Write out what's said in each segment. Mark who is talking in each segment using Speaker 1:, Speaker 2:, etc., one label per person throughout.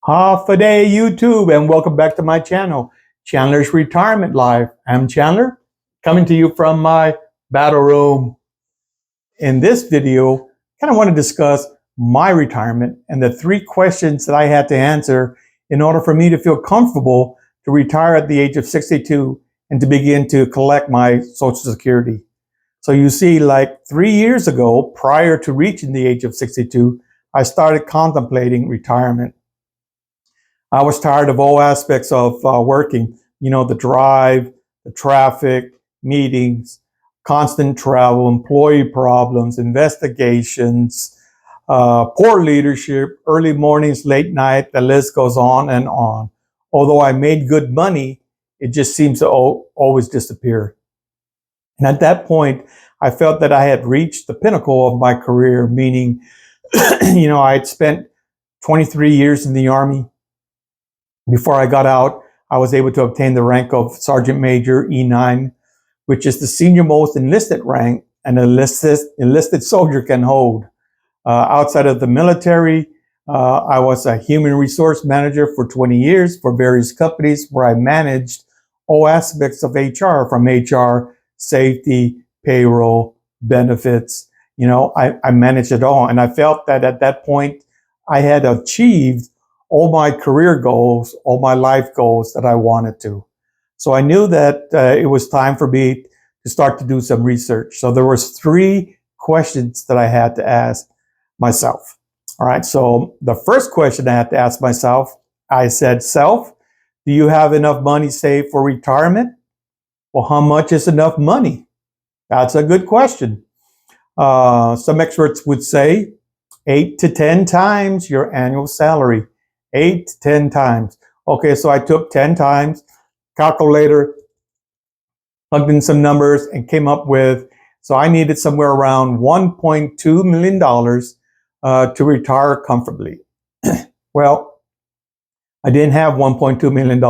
Speaker 1: Half a day YouTube, and welcome back to my channel, Chandler's Retirement Life. I'm Chandler, coming to you from my battle room. In this video, I kind of want to discuss my retirement and the 3 questions that I had to answer in order for me to feel comfortable to retire at the age of 62 and to begin to collect my Social Security. So you see, like 3 years ago, prior to reaching the age of 62, I started contemplating retirement. I was tired of all aspects of working, the drive, the traffic, meetings, constant travel, employee problems, investigations, poor leadership, early mornings, late night, the list goes on and on. Although I made good money, it just seems to always disappear. And at that point, I felt that I had reached the pinnacle of my career, meaning, I had spent 23 years in the Army. Before I got out, I was able to obtain the rank of Sergeant Major E9, which is the senior most enlisted rank an enlisted soldier can hold. Outside of the military, I was a human resource manager for 20 years for various companies where I managed all aspects of HR, from HR, safety, payroll, benefits. I managed it all. And I felt that at that point, I had achieved all my career goals, all my life goals that I wanted to. So I knew that it was time for me to start to do some research. So there was 3 questions that I had to ask myself. All right. So the first question I had to ask myself, I said, self, do you have enough money saved for retirement? Well, how much is enough money? That's a good question. Some experts would say 8 to 10 times your annual salary. 8 to 10 times. Okay, so I took 10 times, calculator, plugged in some numbers, and came up with, so I needed somewhere around $1.2 million to retire comfortably. Well, I didn't have $1.2 million,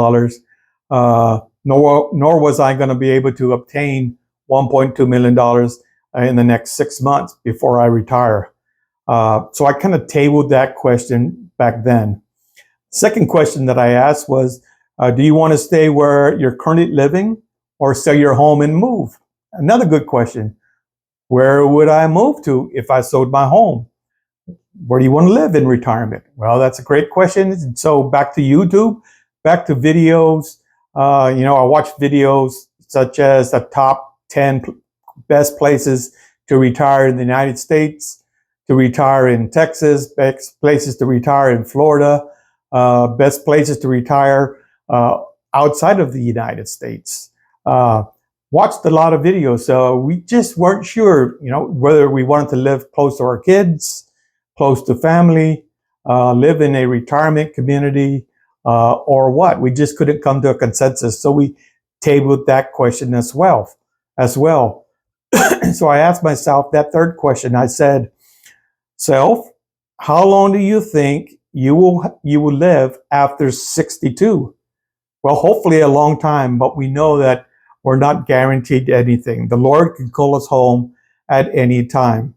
Speaker 1: nor was I going to be able to obtain $1.2 million in the next 6 months before I retire. So I kind of tabled that question back then. Second question that I asked was, do you want to stay where you're currently living or sell your home and move? Another good question. Where would I move to if I sold my home? Where do you want to live in retirement? Well, that's a great question. So back to YouTube, back to videos. I watch videos such as the top 10 best places to retire in the United States, to retire in Texas, best places to retire in Florida, best places to retire outside of the United States. Watched a lot of videos, so we just weren't sure, whether we wanted to live close to our kids, close to family, live in a retirement community, or what. We just couldn't come to a consensus, so we tabled that question as well. So I asked myself that third question. I said, self, how long do you think you will live after 62? Well, hopefully a long time, but we know that we're not guaranteed anything. The Lord can call us home at any time.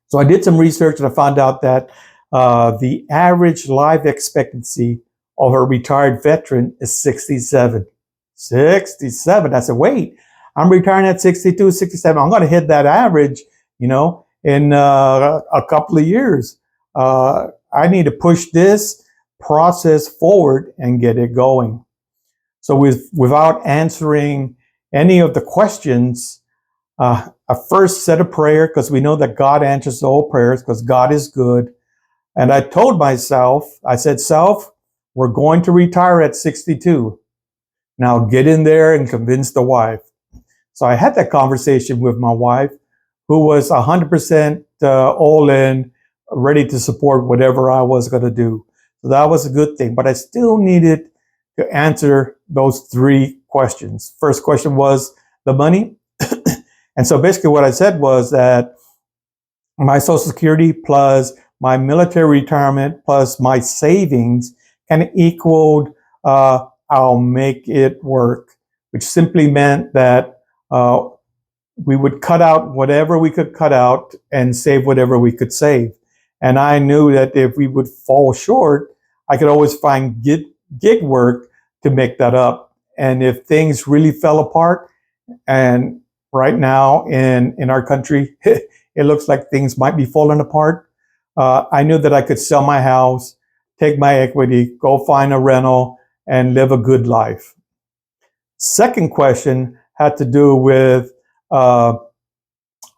Speaker 1: So I did some research and I found out that the average life expectancy of a retired veteran is 67. 67. I said, wait, I'm retiring at 62, 67. I'm going to hit that average, in a couple of years. I need to push this process forward and get it going. So without answering any of the questions, I first said a prayer, because we know that God answers all prayers because God is good. And I told myself, I said, self, we're going to retire at 62. Now get in there and convince the wife. So I had that conversation with my wife, who was 100% all in, ready to support whatever I was going to do. So that was a good thing. But I still needed to answer those 3 questions. First question was the money. And so basically what I said was that my Social Security plus my military retirement plus my savings can equal I'll make it work, which simply meant that we would cut out whatever we could cut out and save whatever we could save. And I knew that if we would fall short, I could always find gig work to make that up. And if things really fell apart, and right now in our country, it looks like things might be falling apart, I knew that I could sell my house, take my equity, go find a rental, and live a good life. Second question had to do with our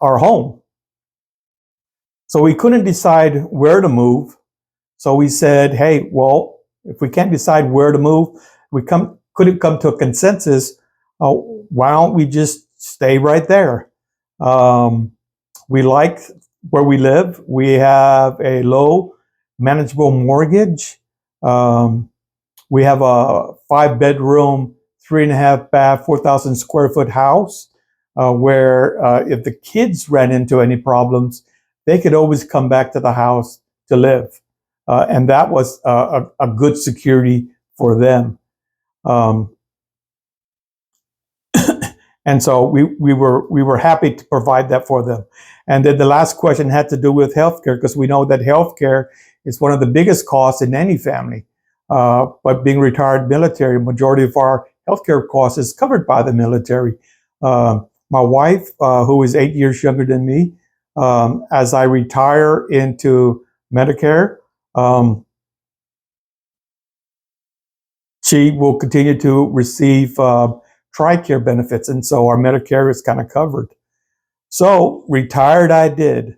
Speaker 1: home. So we couldn't decide where to move. So we said, hey, well, if we can't decide where to move, we couldn't come to a consensus. Why don't we just stay right there? We like where we live. We have a low manageable mortgage. We have a 5-bedroom, 3.5 bath, 4,000 square foot house where if the kids ran into any problems, they could always come back to the house to live. And that was a good security for them. And so we were happy to provide that for them. And then the last question had to do with healthcare, because we know that healthcare is one of the biggest costs in any family. But being retired military, majority of our healthcare costs is covered by the military. My wife, who is 8 years younger than me, as I retire into Medicare, she will continue to receive TRICARE benefits, and so our Medicare is kind of covered. So retired I did,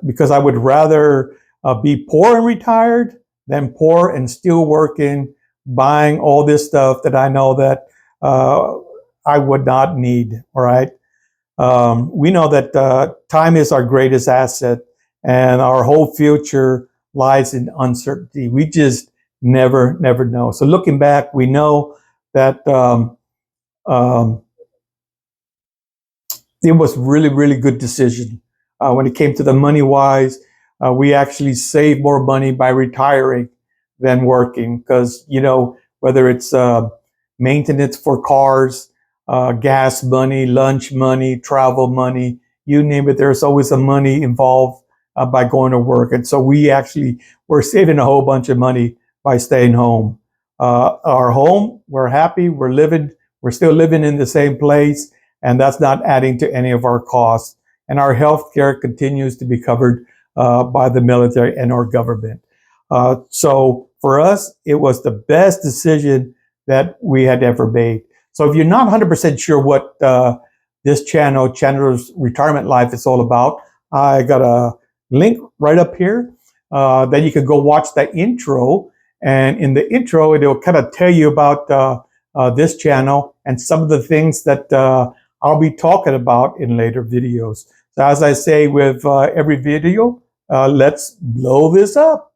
Speaker 1: because I would rather be poor and retired than poor and still working, buying all this stuff that I know that I would not need, all right? We know that time is our greatest asset, and our whole future lies in uncertainty. We just never know. So looking back, we know that it was really good decision. When it came to the money wise, we actually saved more money by retiring than working, because, you know, whether it's maintenance for cars, gas money, lunch money, travel money, you name it, there's always some money involved by going to work. And so we actually were saving a whole bunch of money by staying home. Our home, we're happy, we're still living in the same place, and that's not adding to any of our costs. And our health care continues to be covered by the military and our government. So for us, it was the best decision that we had ever made. So if you're not 100% sure what this channel, Chandler's Retirement Life, is all about, I got a link right up here that you can go watch that intro. And in the intro, it will kind of tell you about this channel and some of the things that I'll be talking about in later videos. So as I say with every video, let's blow this up.